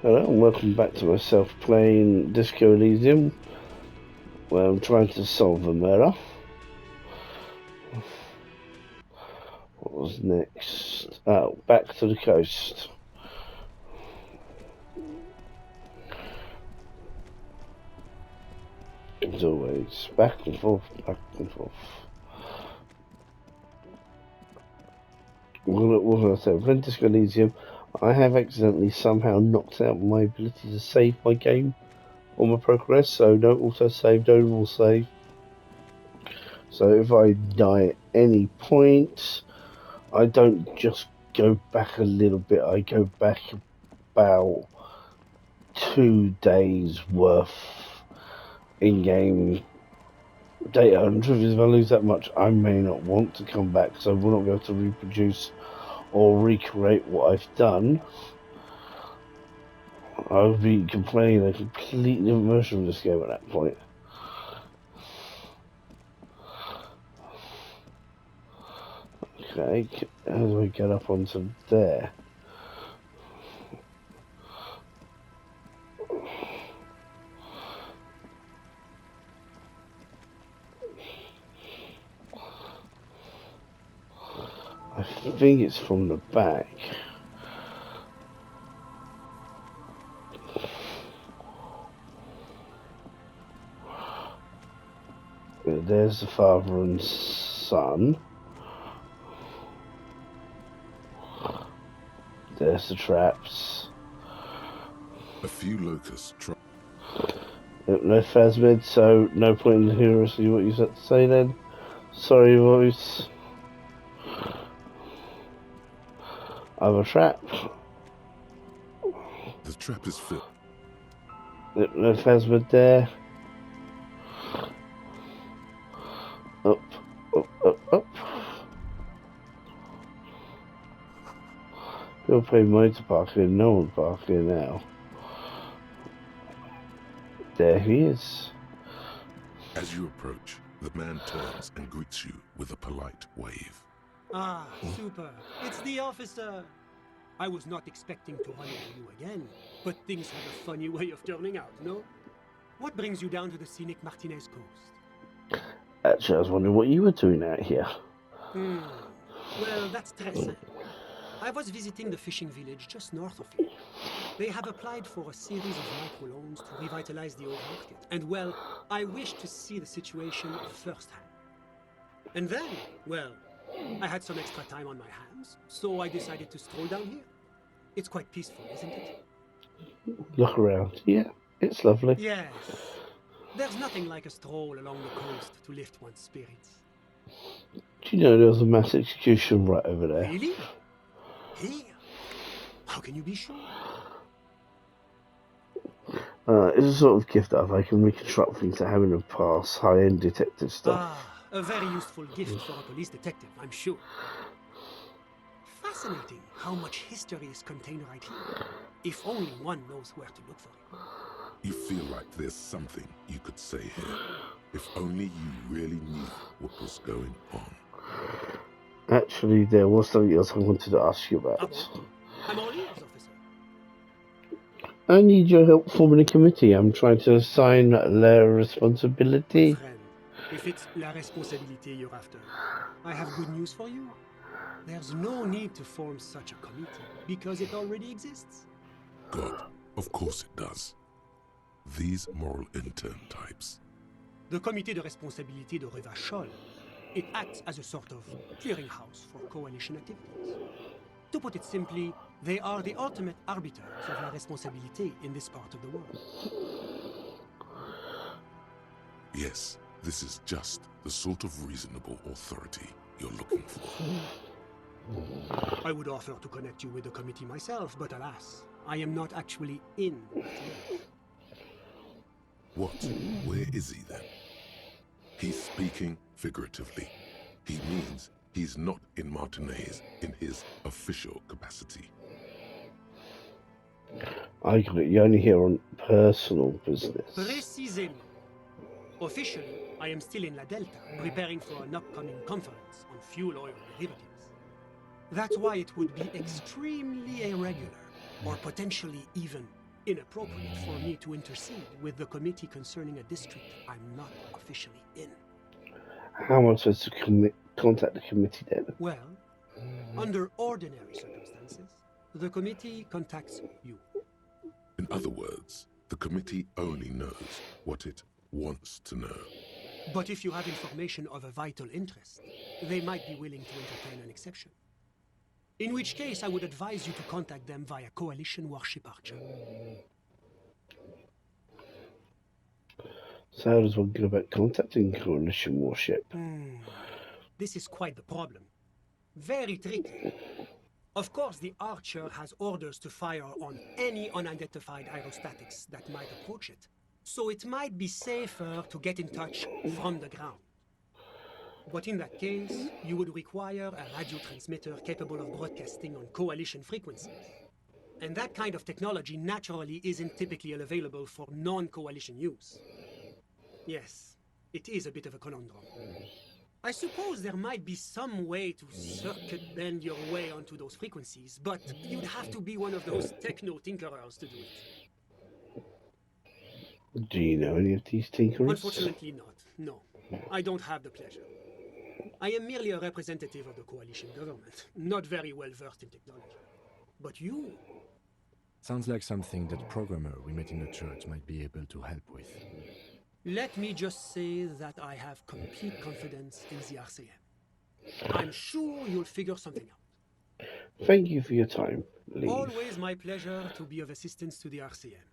Hello and welcome back to myself playing Disco Elysium, where I'm trying to solve a murder. What was next? Oh, back to the coast. As always, back and forth, back and forth. What was I saying? Playing Disco Elysium, I have accidentally somehow knocked out my ability to save my game or my progress, so don't auto-save, don't all-save. So if I die at any point, I don't just go back a little bit, I go back about 2 days worth in-game data. And the truth is, if I lose that much, I may not want to come back, so I will not be able to reproduce or recreate what I've done. I would be playing a completely different version of this game at that point. Okay, how do we get up onto there? I think it's from the back. There's the father and son. There's the traps. A few locusts No Phasmid, so no point in hearing what you had to say then. Sorry, voice. Other trap. The trap is filled. No Phasmid there. Up, up, up, up. People play motor parking, no one parking now. There he is. As you approach, the man turns and greets you with a polite wave. Ah, super. It's the officer. I was not expecting to run into you again, but things have a funny way of turning out, no? What brings you down to the scenic Martinez coast? Actually, I was wondering what you were doing out here. Well, that's très simple. I was visiting the fishing village just north of here. They have applied for a series of microloans to revitalize the old market. And well, I wish to see the situation firsthand. And then, well, I had some extra time on my hands, so I decided to stroll down here. It's quite peaceful, isn't it? Look around. Yeah, it's lovely. Yes. There's nothing like a stroll along the coast to lift one's spirits. Do you know there was a mass execution right over there? Really? Here? How can you be sure? It's a sort of gift that I can reconstruct things that happen in the past, high-end detective stuff. Ah, a very useful gift for a police detective, I'm sure. Fascinating how much history is contained right here. If only one knows where to look for it. You feel like there's something you could say here. If only you really knew what was going on. Actually, there was something else I wanted to ask you about. I'm all ears, officer. I need your help forming a committee. I'm trying to assign la responsibility. Friend, if it's la responsabilité you're after, I have good news for you. There's no need to form such a committee, because it already exists. God, of course it does. These moral intern types. The Comité de Responsabilité de Revachol. It acts as a sort of clearinghouse for coalition activities. To put it simply, they are the ultimate arbiters of la responsabilité in this part of the world. Yes, this is just the sort of reasonable authority you're looking for. I would offer to connect you with the committee myself, but alas, I am not actually in Martinez. What? Where is he then? He's speaking figuratively. He means he's not in Martinez in his official capacity. I got it. You're only here on personal business. Précisément. Officially, I am still in La Delta, preparing for an upcoming conference on fuel oil derivatives. That's why it would be extremely irregular, or potentially even inappropriate for me to intercede with the committee concerning a district I'm not officially in. How am I supposed to contact the committee then? Well, under ordinary circumstances, the committee contacts you. In other words, the committee only knows what it wants to know. But if you have information of a vital interest, they might be willing to entertain an exception. In which case, I would advise you to contact them via Coalition Warship Archer. So how does one go about contacting Coalition Warship? This is quite the problem. Very tricky. Of course, the Archer has orders to fire on any unidentified aerostatics that might approach it. So it might be safer to get in touch from the ground. But in that case, you would require a radio transmitter capable of broadcasting on Coalition frequencies. And that kind of technology naturally isn't typically available for non-Coalition use. Yes, it is a bit of a conundrum. I suppose there might be some way to circuit bend your way onto those frequencies, but you'd have to be one of those techno-tinkerers to do it. Do you know any of these tinkerers? Unfortunately not, no. I don't have the pleasure. I am merely a representative of the coalition government, not very well versed in technology. But you... Sounds like something that programmer we met in the church might be able to help with. Let me just say that I have complete confidence in the RCM. I'm sure you'll figure something out. Thank you for your time. Leave. Always my pleasure to be of assistance to the RCM.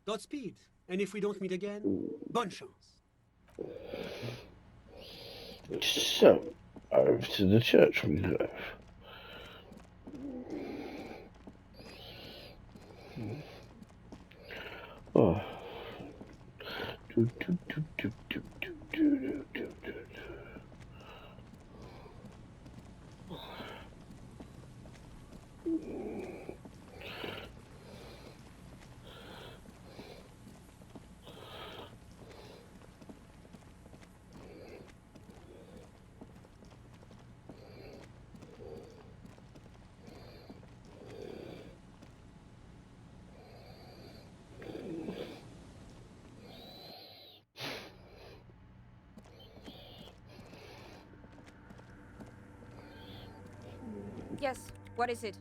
Godspeed, and if we don't meet again, bonne chance. So, over to the church we go. Oh. Yes, what is it?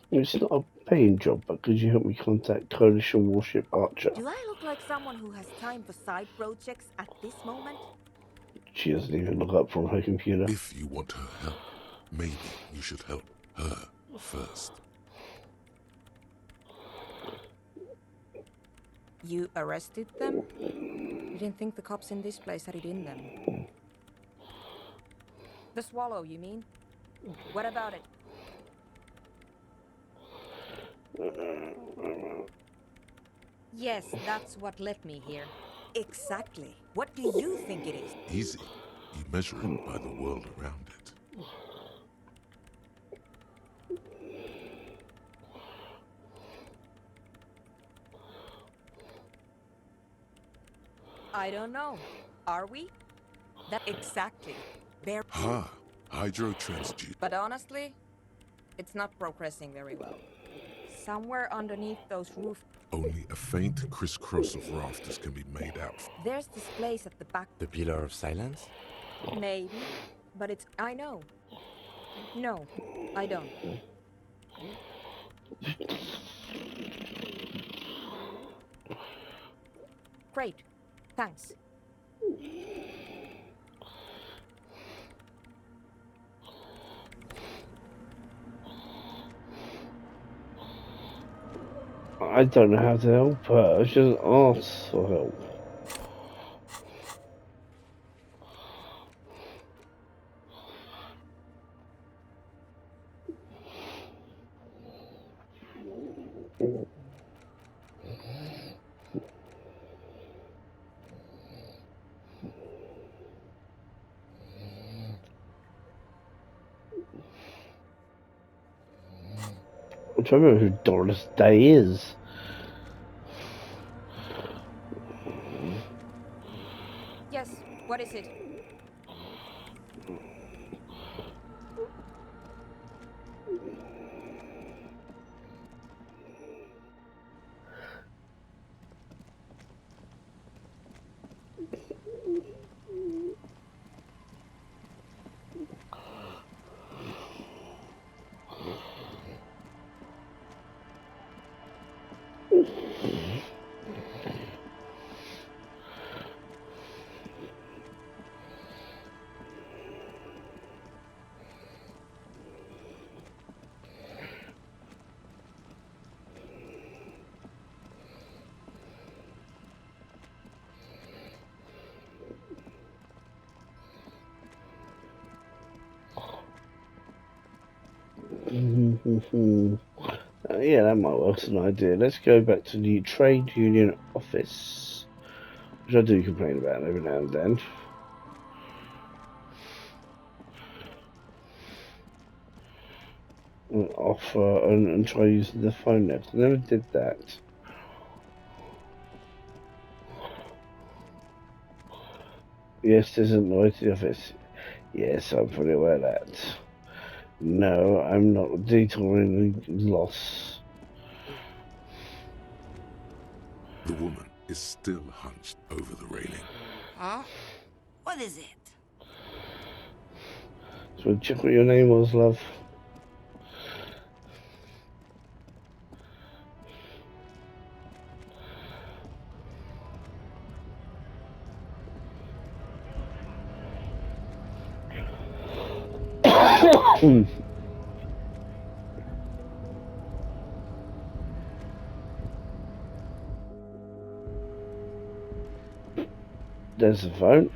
It's not a paying job, but could you help me contact Coalition Warship Archer? Do I look like someone who has time for side projects at this moment? She doesn't even look up from her computer. If you want her help, maybe you should help her first. You arrested them? You didn't think the cops in this place had it in them? The Swallow, you mean? What about it? Yes, that's what led me here. Exactly. What do you think it is? Easy. You measure it by the world around it. I don't know. Are we? That exactly. There. Hydrotransducer. But honestly, it's not progressing very well. Somewhere underneath those roofs. Only a faint crisscross of rafters can be made out. There's this place at the back. The Pillar of Silence? Maybe, but it's... I know. No, I don't. Great. Thanks. I don't know how to help her. She doesn't ask for help. I'm trying to remember who Doris Day is. Yes, what is it? Yeah, that might work as an idea. Let's go back to the trade union office, which I do complain about every now and then. And offer and try using the phone next. I never did that. Yes, this isn't the way to the office. Yes, I'm fully aware of that. No, I'm not detouring loss. The woman is still hunched over the railing. Huh? What is it? So check what your name was, love. There's the phone.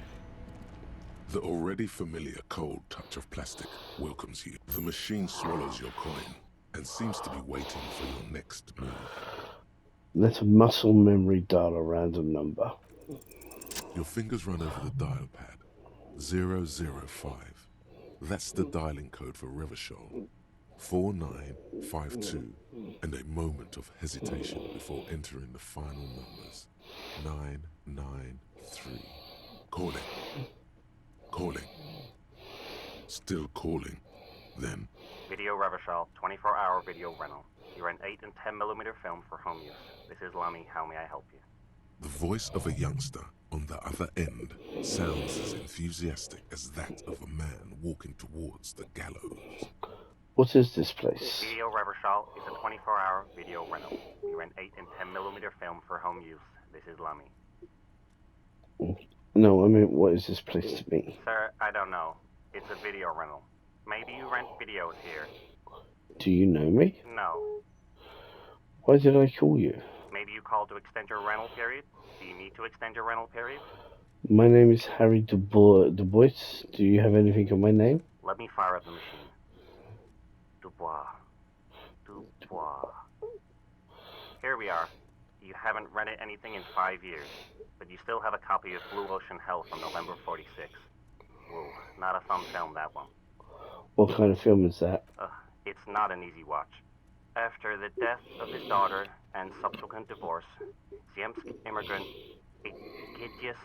The already familiar cold touch of plastic welcomes you. The machine swallows your coin and seems to be waiting for your next move. Let a muscle memory dial a random number. Your fingers run over the dial pad. 005. That's the dialing code for Revachol. 4952. And a moment of hesitation before entering the final numbers. 993. Calling. Calling. Still calling. Then. Video Revachol, 24-hour video rental. You're an 8 and 10mm film for home use. This is Lamy. How may I help you? The voice of a youngster on the other end sounds as enthusiastic as that of a man walking towards the gallows. What is this place? Video Revachol is a 24-hour video rental. We rent 8 and 10mm film for home use. This is Lamy. No, I mean, what is this place to me? Sir, I don't know. It's a video rental. Maybe you rent videos here. Do you know me? No. Why did I call you? Maybe you called to extend your rental period? Do you need to extend your rental period? My name is Harry Dubois. Do you have anything on my name? Let me fire up the machine. Dubois. Dubois. Here we are. You haven't rented anything in 5 years, but you still have a copy of Blue Ocean Hell from November 46. Whoa, not a fun film, that one. What kind of film is that? It's not an easy watch. After the death of his daughter and subsequent divorce, Ziemsk immigrant Egidius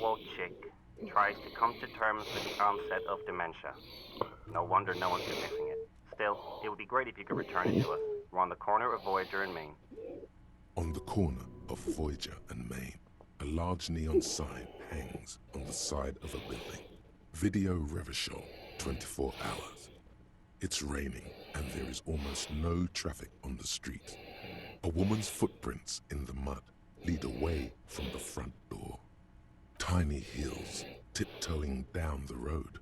Wojcik tries to come to terms with the onset of dementia. No wonder no one's been missing it. Still, it would be great if you could return it to us. We're on the corner of Voyager and Maine. On the corner of Voyager and Maine, a large neon sign hangs on the side of a building. Video Revachol, 24 hours. It's raining and there is almost no traffic on the street. A woman's footprints in the mud lead away from the front door. Tiny heels tiptoeing down the road.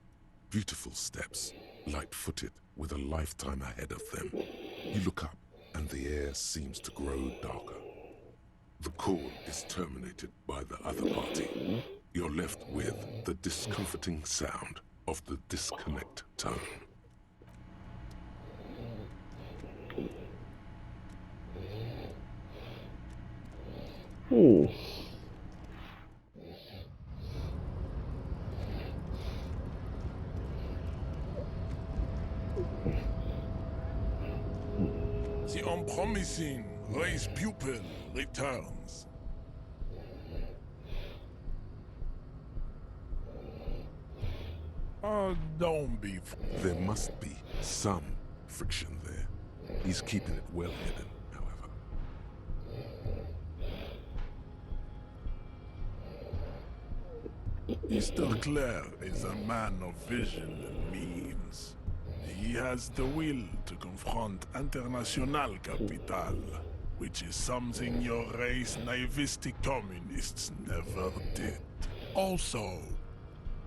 Beautiful steps, light-footed with a lifetime ahead of them. You look up and the air seems to grow darker. The call is terminated by the other party. You're left with the discomforting sound of the disconnect tone. The unpromising race pupil returns. Don't be... There must be some friction there. He's keeping it well hidden, however. Mr. Clare is a man of vision and means. He has the will to confront international capital, which is something your race naivistic communists never did. Also,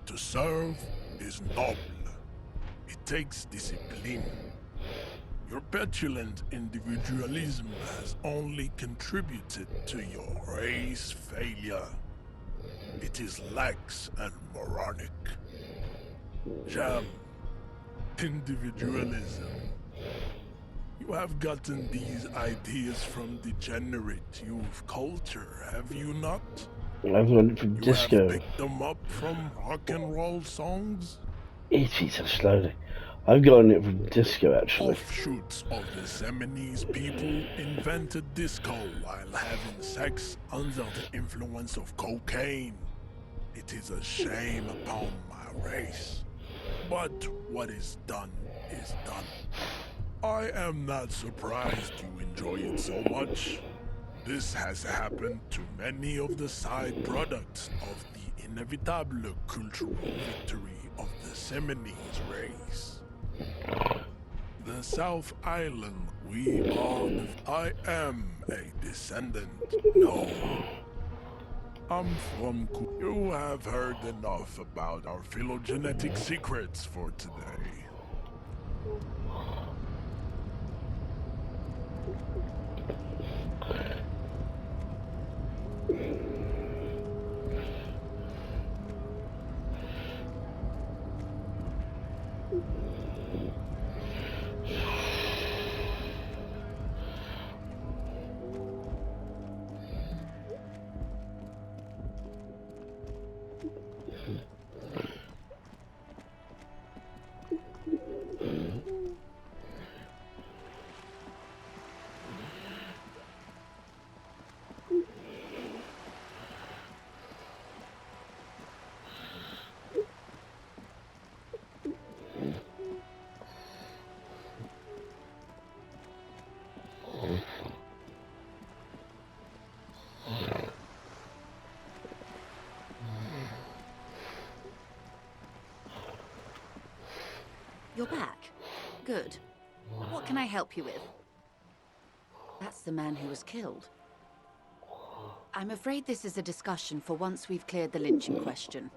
to serve is noble. It takes discipline. Your petulant individualism has only contributed to your race failure. It is lax and moronic. Jam. Individualism. You have gotten these ideas from degenerate youth culture, have you not? I've got it from You have disco. picked them up from rock and roll songs? Eat it so slowly. I've gotten it from disco, actually. Offshoots of the Seminoles people invented disco while having sex under the influence of cocaine. It is a shame upon my race. But what is done is done. I am not surprised you enjoy it so much. This has happened to many of the side products of the inevitable cultural victory of the Seminoles race. The South Island, I am a descendant. No. I'm from You have heard enough about our phylogenetic secrets for today. You're back. Good. What can I help you with? That's the man who was killed. I'm afraid this is a discussion for once we've cleared the lynching question.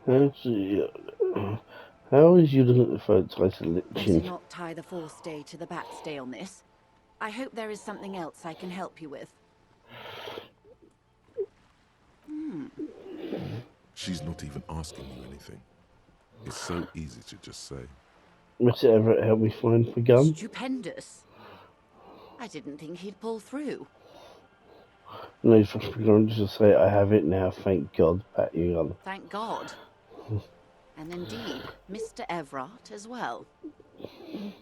How is you looking at the phone title Do lynching? not tie the fourth day to the backstay on this. I hope there is something else I can help you with. She's not even asking you anything. It's so easy to just say. Must it ever help me find the gun? Stupendous. I didn't think he'd pull through. No, first begun to say, I have it now, thank God, pat you on. Thank God. And indeed, Mr. Everard as well.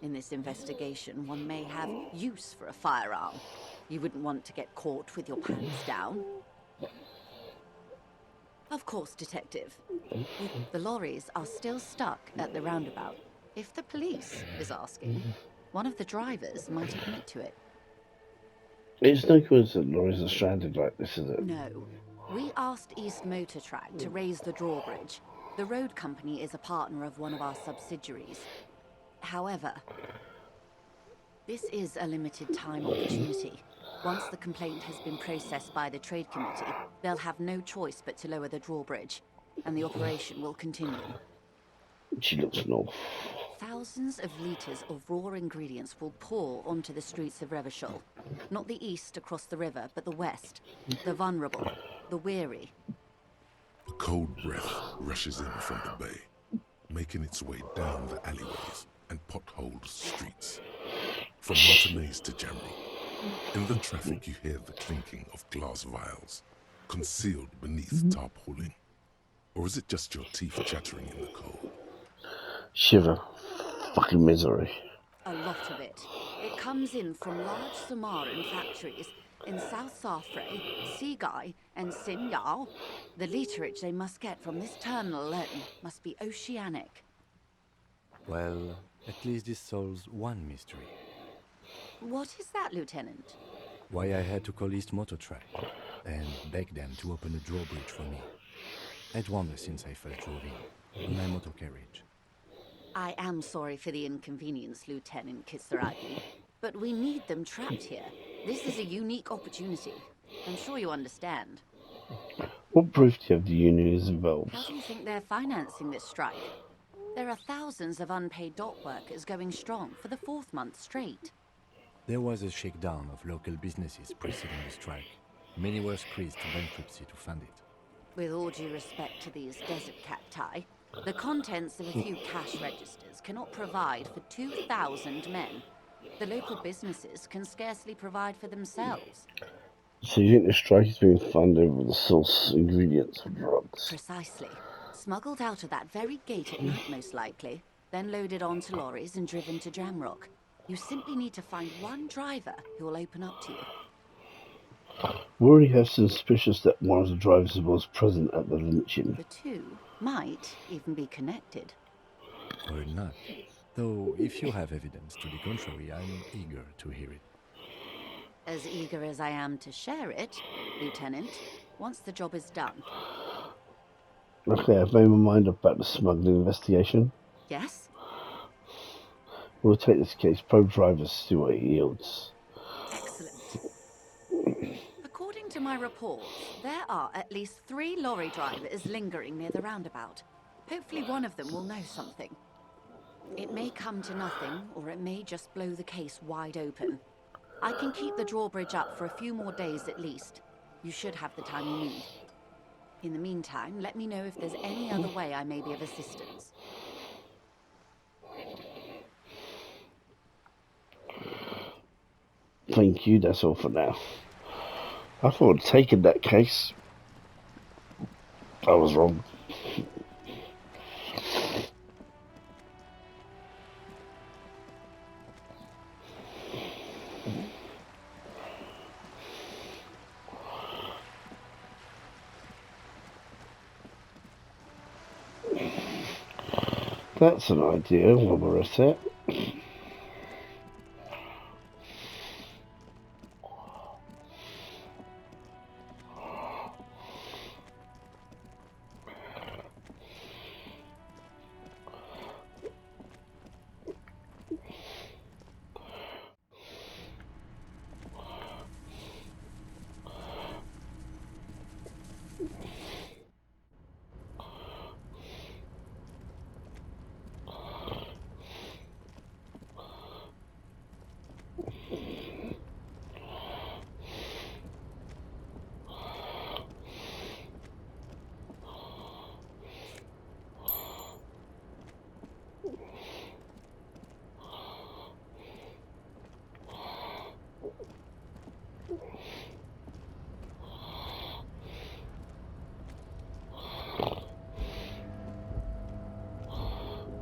In this investigation, one may have use for a firearm. You wouldn't want to get caught with your pants down. Of course, Detective. The lorries are still stuck at the roundabout. If the police is asking, one of the drivers might admit to it. It's no coincidence lorries are stranded like this, is it? No. We asked East Motor Track to raise the drawbridge. The road company is a partner of one of our subsidiaries. However, this is a limited time opportunity. Once the complaint has been processed by the trade committee, they'll have no choice but to lower the drawbridge, and the operation will continue. She looks north. Thousands of litres of raw ingredients will pour onto the streets of Revachol. Not the east across the river, but the west. The vulnerable, the weary. A cold breath rushes in from the bay, making its way down the alleyways and potholed streets. From Martinez to Jamrock. In the traffic you hear the clinking of glass vials, concealed beneath tarpaulin. Or is it just your teeth chattering in the cold? Shiver. Fucking misery. A lot of it. It comes in from large Sumerian factories in South Safre, Sigai, and Sinyao. The literage they must get from this terminal alone must be oceanic. Well, at least this solves one mystery. What is that, Lieutenant? Why I had to call East Motor Track and beg them to open a drawbridge for me. I'd wondered since I first drove in, on my motor carriage. I am sorry for the inconvenience, Lieutenant Kisaragi, but we need them trapped here. This is a unique opportunity. I'm sure you understand. What proof do you have the union is involved? How do you think they're financing this strike? There are thousands of unpaid dock workers going strong for the 4th month straight. There was a shakedown of local businesses preceding the strike. Many were squeezed to bankruptcy to fund it. With all due respect to these desert cacti, The contents of a few cash registers cannot provide for 2,000 men. The local businesses can scarcely provide for themselves. So you think the strike is being funded with the source ingredients for drugs? Precisely. Smuggled out of that very gate at night, most likely. Then loaded onto lorries and driven to Jamrock. You simply need to find one driver who will open up to you. We already have suspicions that one of the drivers was present at the lynching. The two might even be connected. Or not. Though, if you have evidence to the contrary, I'm eager to hear it. As eager as I am to share it, Lieutenant, once the job is done. Okay, I've made my mind up about the smuggling investigation. Yes? We'll take this case pro drivers, see what it yields. Excellent. According to my reports, there are at least 3 lorry drivers lingering near the roundabout. Hopefully one of them will know something. It may come to nothing, or it may just blow the case wide open. I can keep the drawbridge up for a few more days at least. You should have the time you need. In the meantime, let me know if there's any other way I may be of assistance. Thank you, that's all for now. I thought I'd taken that case. I was wrong. That's an idea while we're at it.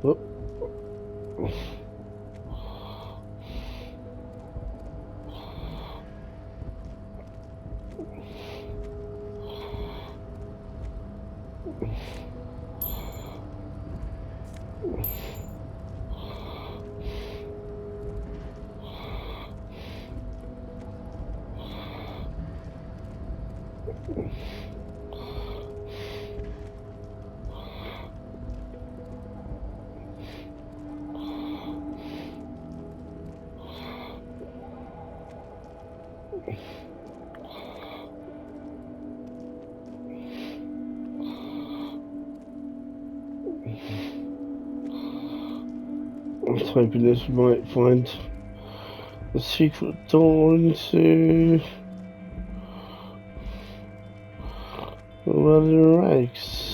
Whoop. I was hoping this might find the secret door into the world in rags.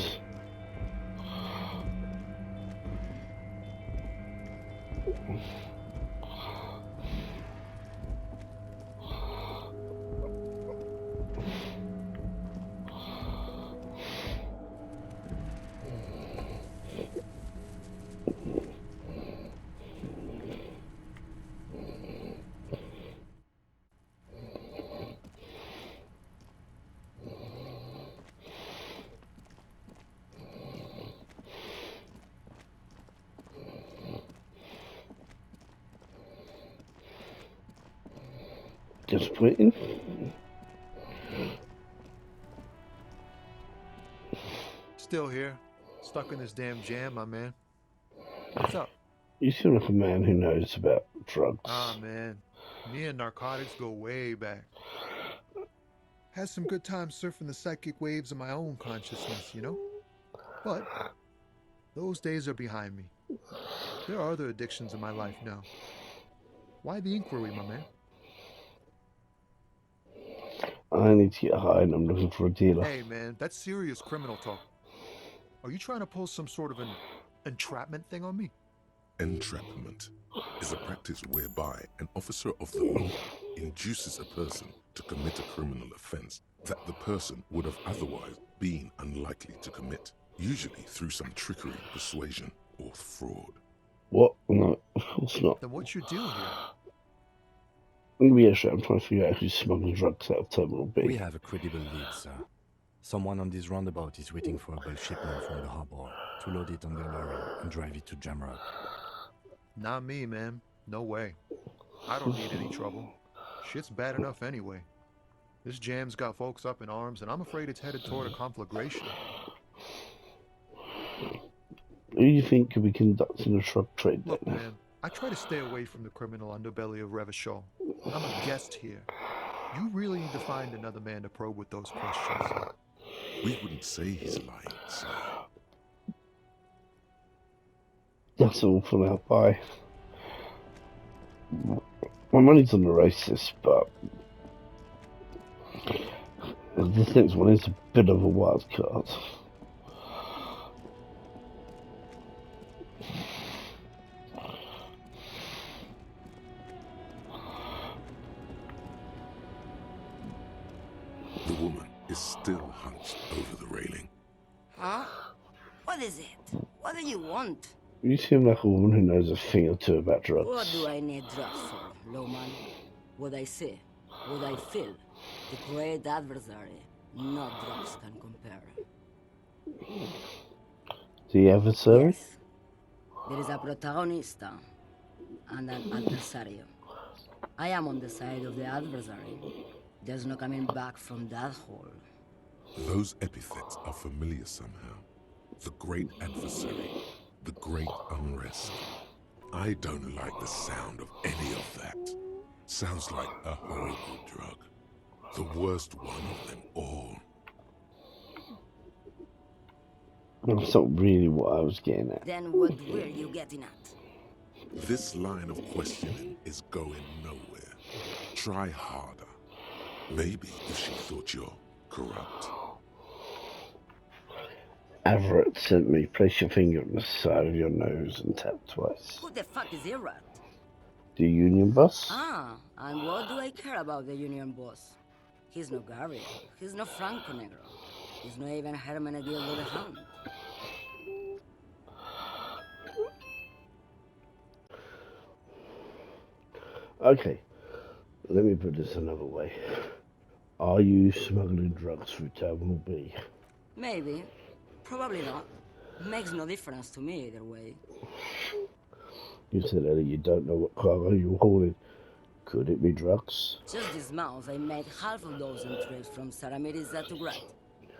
Just waiting. Still here. Stuck in this damn jam, my man. What's up? You seem like a man who knows about drugs. Ah, man. Me and narcotics go way back. Had some good times surfing the psychic waves of my own consciousness, you know? But those days are behind me. There are other addictions in my life now. Why the inquiry, my man? I need to get high and I'm looking for a dealer. Hey, man, that's serious criminal talk. Are you trying to pull some sort of an entrapment thing on me? Entrapment is a practice whereby an officer of the law induces a person to commit a criminal offense that the person would have otherwise been unlikely to commit, usually through some trickery, persuasion, or fraud. What? No, of course not. Then what's your deal here? Yeah, sure, I'm trying to figure out who's smuggling drugs out of Terminal B. We have a credible lead, sir. Someone on this roundabout is waiting for a bulk shipment from the harbor to load it on their lorry and drive it to Jamrock. Not me, man. No way. I don't need any trouble. Shit's bad enough anyway. This jam's got folks up in arms, and I'm afraid it's headed toward a conflagration. Who do you think could be conducting a drug trade then? Look, man, I try to stay away from the criminal underbelly of Revachol. I'm a guest here. You really need to find another man to probe with those questions. We wouldn't say he's lying, sir. That's all for now, bye. My money's on the races, but this next one is a bit of a wild card. The woman is still hunched over the railing. Huh? What is it? What do you want? You seem like a woman who knows a thing or two about drugs. What do I need drugs for, Lowman? What I say, what I feel. The great adversary. No drugs can compare. The adversary? Yes. There is a protagonista and an adversario. I am on the side of the adversary. There's no coming back from that hole. Those epithets are familiar somehow. The great adversary, the great unrest. I don't like the sound of any of that. Sounds like a horrible drug. The worst one of them all. That's not really what I was getting at. Then what were you getting at? This line of questioning is going nowhere. Try harder. Maybe if she thought you're corrupt. Everett sent me, place your finger on the side of your nose and tap twice. Who the fuck is Irrat? The Union boss? Ah, and what do I care about the union boss? He's no Gary. He's no Franco Negro. He's not even Hermenegildo the Hound. Okay, let me put this another way. Are you smuggling drugs through Terminal B? Maybe. Probably not. Makes no difference to me either way. You said earlier you don't know what cargo you're hauling. Could it be drugs? Just this month, I made half a dozen trips from Saramiris to Grat.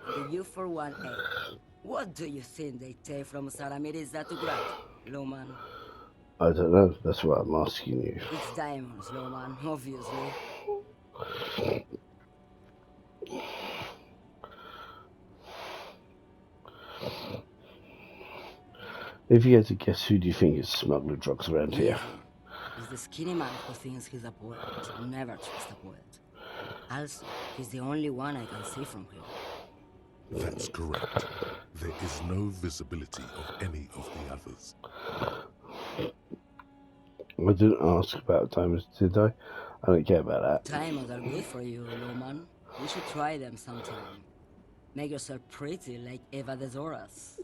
The U41A. What do you think they take from Saramiris to Grat, Lowman? I don't know. That's why I'm asking you. It's diamonds, Lowman, obviously. If you had to guess, who do you think is smuggling drugs around here? He's the skinny man who thinks he's a poet. Never trust a poet. Also, he's the only one I can see from here. That's correct. There is no visibility of any of the others. I didn't ask about diamonds, did I? I don't care about that. Diamonds are good for you, Lowman. You should try them sometime. Make yourself pretty like Eva de Zoras.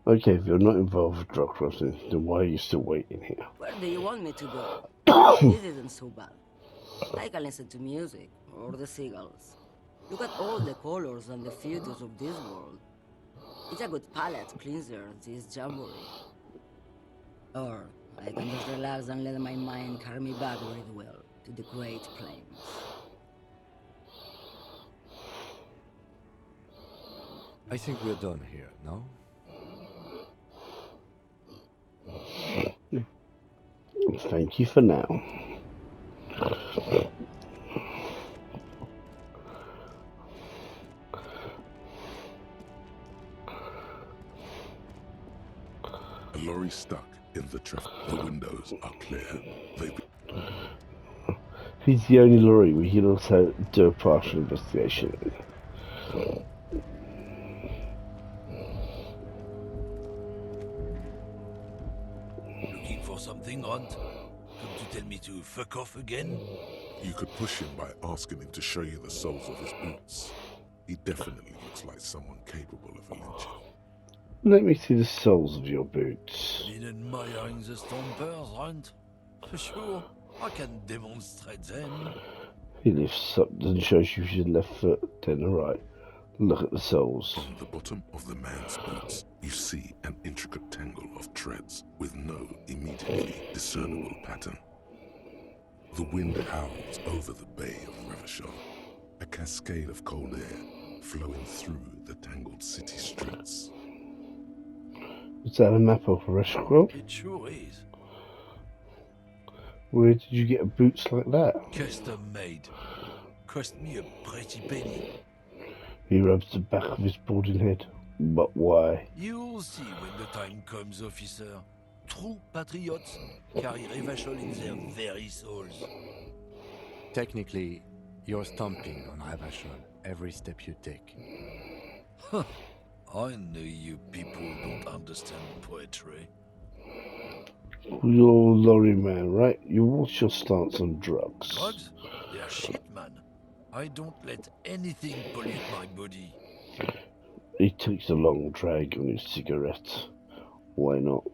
Okay, if you're not involved with drug crossing, then why are you still waiting here? Where do you want me to go? This isn't so bad. I can listen to music, or the seagulls. Look at all the colors and the photos of this world. It's a good palate cleanser, this jamboree. Or I can just relax and let my mind carry me back very well to the Great Plains. I think we're done here, no? Thank you for now. A lorry stuck in the traffic. The windows are clear. He's the only lorry. We can also do a partial investigation. or something, Runt? Come to tell me to fuck off again? You could push him by asking him to show you the soles of his boots. He definitely looks like someone capable of a lynching. Let me see the soles of your boots. Been admiring the stompers, Runt? For sure, I can demonstrate them. He lifts up and shows you his left foot, then the right. Look at the soles. On the bottom of the man's boots, you see an intricate tangle of treads with no immediately discernible pattern. The wind howls over the Bay of Revachol, a cascade of cold air flowing through the tangled city streets. Is that a map of Revachol? It sure is. Where did you get boots like that? Custom made. Cost me a pretty penny. He rubs the back of his balding head. But why? You'll see when the time comes, officer. True patriots carry Revachol in their very souls. Technically, you're stomping on Revachol every step you take. Huh. I know you people don't understand poetry. You're a lorry man, right? What's your stance on drugs? Drugs? They're shit, man. I don't let anything pollute my body. He takes a long drag on his cigarette. Why not?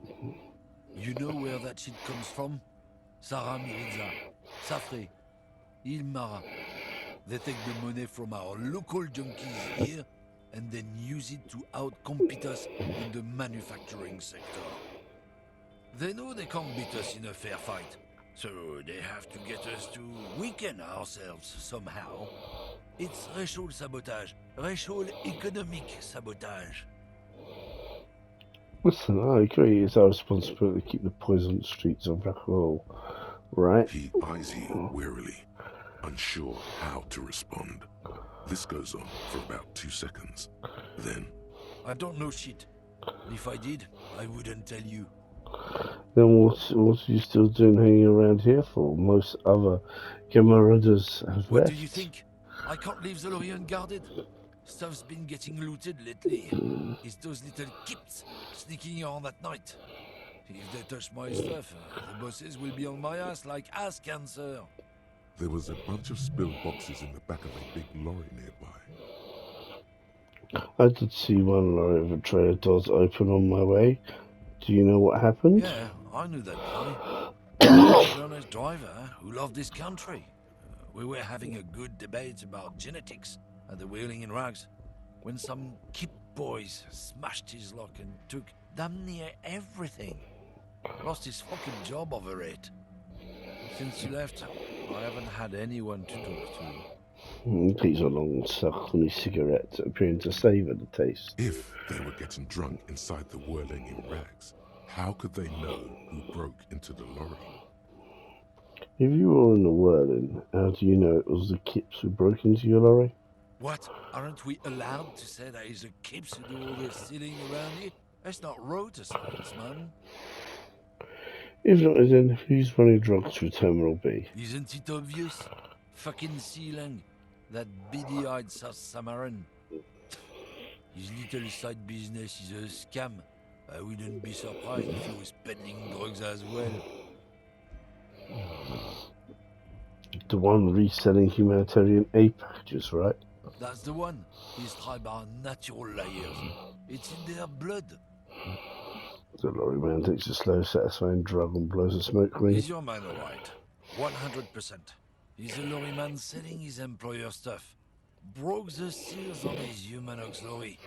You know where that shit comes from? Sarah Mirizza, Safre, Ilmara. They take the money from our local junkies here and then use it to outcompete us in the manufacturing sector. They know they can't beat us in a fair fight, so they have to get us to weaken ourselves somehow. It's racial sabotage, racial economic sabotage. Listen, I agree. It's our responsibility to keep the poison on the streets of Revachol, right? He eyes you wearily, unsure how to respond. This goes on for about 2 seconds. Then, I don't know shit. If I did, I wouldn't tell you. Then what are you still doing hanging around here for? Most other camaradas have What left. do you think? I can't leave the lorry unguarded. Stuff's been getting looted lately. It's those little kips sneaking on at night. If they touch my stuff, the bosses will be on my ass like ass cancer. there was a bunch of spilled boxes in the back of a big lorry nearby. I did see one lorry of a trailer doors open on my way. Do you know what happened? Yeah, I knew that guy. An honest driver who loved this country. We were having a good debate about genetics at the Wheeling in Rags when some kip boys smashed his lock and took damn near everything. Lost his fucking job over it. Since he left, I haven't had anyone to talk to. He's a long suck on his cigarette, appearing to savour the taste. If they were getting drunk inside the Whirling in Rags, how could they know who broke into the lorry? If you were in the whirling, how do you know it was the kips who broke into your lorry? What? Aren't we allowed to say that he's a kips who do all the stealing around here? That's not road science, man. If not, then who's running drugs through Terminal B? Isn't it obvious? Fucking Sealang, that beady-eyed South Samaran. His little side business is a scam. I wouldn't be surprised if he was peddling drugs as well. The one reselling humanitarian aid packages, right? That's the one. These tribes are natural liars. It's in their blood. The lorry man takes a slow, satisfying drug and blows a smoke ring. He's your man, all right. 100%. He's a lorry man selling his employer stuff. Broke the seals on his Humanox lorry.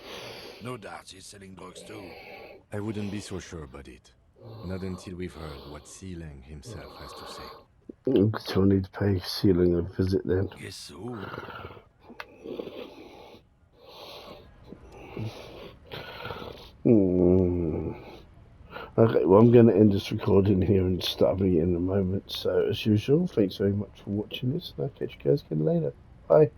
No doubt he's selling drugs too. I wouldn't be so sure about it. Not until we've heard what Sealang himself has to say. So I need to pay Sealing a visit then. Guess so. Okay, well, I'm going to end this recording here and start again in a moment. So, as usual, thanks very much for watching this, and I'll catch you guys again later. Bye.